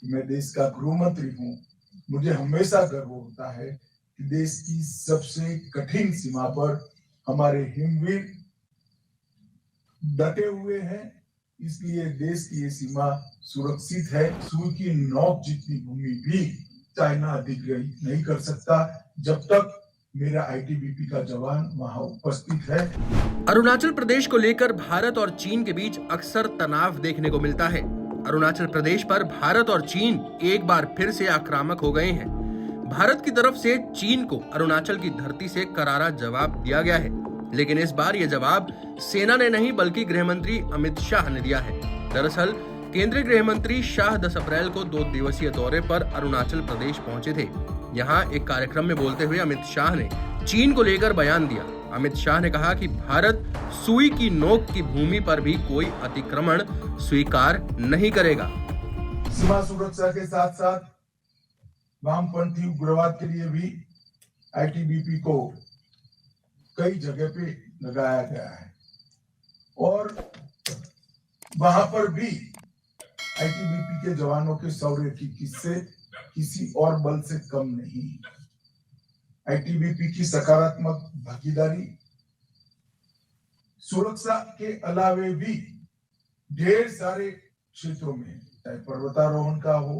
मैं देश का गृह मंत्री हूं। मुझे हमेशा गर्व होता है कि देश की सबसे कठिन सीमा पर हमारे हिमवीर डटे हुए हैं। इसलिए देश की ये सीमा सुरक्षित है। सुई की नोक जितनी भूमि भी चाइना अधिग्रहित नहीं कर सकता जब तक मेरा आईटीबीपी का जवान वहां उपस्थित है। अरुणाचल प्रदेश को लेकर भारत और चीन के बीच अक्सर तनाव देखने को मिलता है। अरुणाचल प्रदेश पर भारत और चीन एक बार फिर से आक्रामक हो गए हैं। भारत की तरफ से चीन को अरुणाचल की धरती से करारा जवाब दिया गया है, लेकिन इस बार यह जवाब सेना ने नहीं बल्कि गृह मंत्री अमित शाह ने दिया है। दरअसल केंद्रीय गृह मंत्री शाह 10 अप्रैल को 2 दिवसीय दौरे पर अरुणाचल प्रदेश पहुंचे थे। यहाँ एक कार्यक्रम में बोलते हुए अमित शाह ने चीन को लेकर बयान दिया। अमित शाह ने कहा कि भारत सुई की नोक की भूमि पर भी कोई अतिक्रमण स्वीकार नहीं करेगा। सीमा सुरक्षा के साथ साथ वामपंथी उग्रवाद के लिए भी आईटीबीपी को कई जगह पे लगाया गया है और वहां पर भी आईटीबीपी के जवानों के शौर्य की किस्से किसी और बल से कम नहीं। आईटीबीपी की सकारात्मक भागीदारी सुरक्षा के अलावे भी ढेर सारे क्षेत्रों में, चाहे पर्वतारोहण का हो,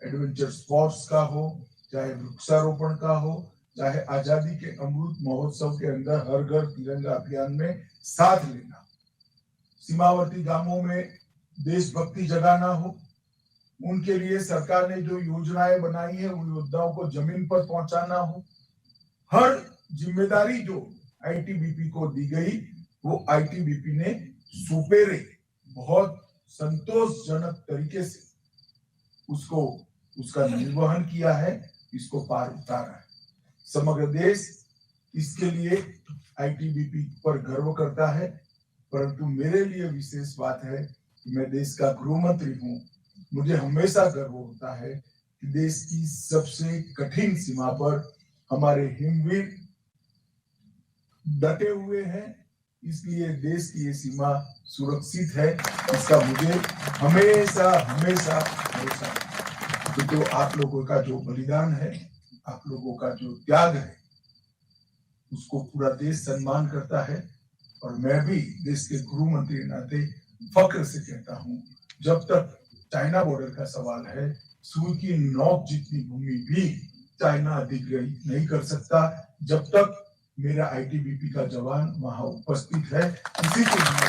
एडवेंचर स्पोर्ट्स का हो, चाहे वृक्षारोपण का हो, चाहे आजादी के अमृत महोत्सव के अंदर हर घर तिरंगा अभियान में साथ लेना, सीमावर्ती गांवों में देशभक्ति जगाना हो, उनके लिए सरकार ने जो योजनाएं बनाई है उन योद्धाओं को जमीन पर पहुंचाना हो, हर जिम्मेदारी जो आईटीबीपी को दी गई वो आईटीबीपी ने सुपेरे बहुत संतोषजनक तरीके से उसका निर्वहन किया है, इसको पार उतारा है। समग्र देश इसके लिए आईटीबीपी पर गर्व करता है, परंतु मेरे लिए विशेष बात है कि मैं देश का गृह मंत्री हूं। मुझे हमेशा गर्व होता है कि देश की सबसे कठिन सीमा पर हमारे हिमवीर डटे हुए हैं। इसलिए देश की ये सीमा सुरक्षित है, इसका मुझे हमेशा हमेशा भरोसा है। तो आप लोगों का जो बलिदान है, आप लोगों का जो त्याग है, उसको पूरा देश सम्मान करता है और मैं भी देश के गृह मंत्री नाते फक्र से कहता हूं, जब तक चाइना बॉर्डर का सवाल है, सुई की नोक जितनी भूमि भी चाइना अधिग्रहित नहीं कर सकता जब तक मेरा आईटीबीपी का जवान वहां उपस्थित है। इसी के लिए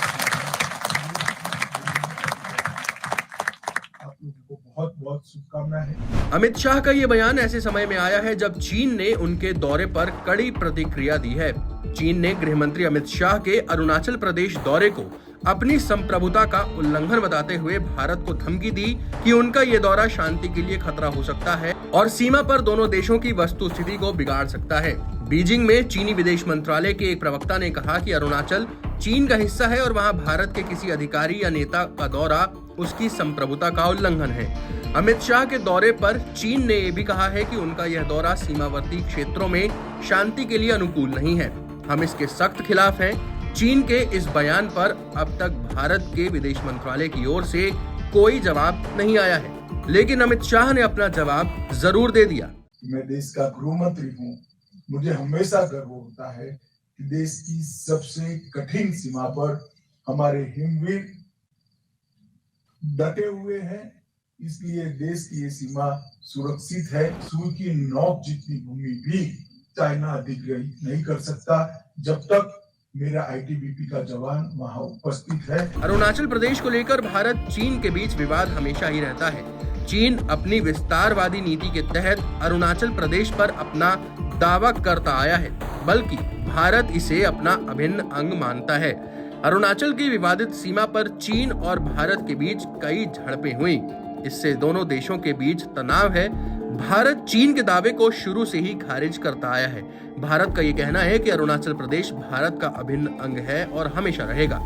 आप लोगों को बहुत बहुत शुभकामनाएं। अमित शाह का ये बयान ऐसे समय में आया है जब चीन ने उनके दौरे पर कड़ी प्रतिक्रिया दी है। चीन ने गृह मंत्री अमित शाह के अरुणाचल प्रदेश दौरे को अपनी संप्रभुता का उल्लंघन बताते हुए भारत को धमकी दी कि उनका ये दौरा शांति के लिए खतरा हो सकता है और सीमा पर दोनों देशों की वस्तुस्थिति को बिगाड़ सकता है। बीजिंग में चीनी विदेश मंत्रालय के एक प्रवक्ता ने कहा कि अरुणाचल चीन का हिस्सा है और वहां भारत के किसी अधिकारी या नेता का दौरा उसकी संप्रभुता का उल्लंघन है। अमित शाह के दौरे पर चीन ने ये भी कहा है कि उनका यह दौरा सीमावर्ती क्षेत्रों में शांति के लिए अनुकूल नहीं है। हम इसके सख्त खिलाफ हैं। चीन के इस बयान पर अब तक भारत के विदेश मंत्रालय की ओर से कोई जवाब नहीं आया है, लेकिन अमित शाह ने अपना जवाब जरूर दे दिया। मैं देश का गृह मंत्री हूं। मुझे हमेशा गर्व होता है कि देश की सबसे कठिन सीमा पर हमारे हिमवीर डटे हुए हैं। इसलिए देश की ये सीमा सुरक्षित है। सुई की नोक जितनी भूमि भी चाइना अधिग्रहित नहीं कर सकता जब तक मेरा आईटीबीपी का जवान वहां उपस्थित है। अरुणाचल प्रदेश को लेकर भारत चीन के बीच विवाद हमेशा ही रहता है। चीन अपनी विस्तारवादी नीति के तहत अरुणाचल प्रदेश पर अपना दावा करता आया है, बल्कि भारत इसे अपना अभिन्न अंग मानता है। अरुणाचल की विवादित सीमा पर चीन और भारत के बीच कई झड़पें हुई। इससे दोनों देशों के बीच तनाव है। भारत चीन के दावे को शुरू से ही खारिज करता आया है। भारत का ये कहना है कि अरुणाचल प्रदेश भारत का अभिन्न अंग है और हमेशा रहेगा।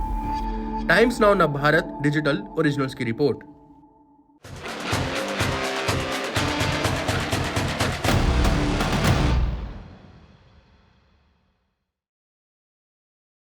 टाइम्स नाउ नव भारत डिजिटल ओरिजिनल्स की रिपोर्ट।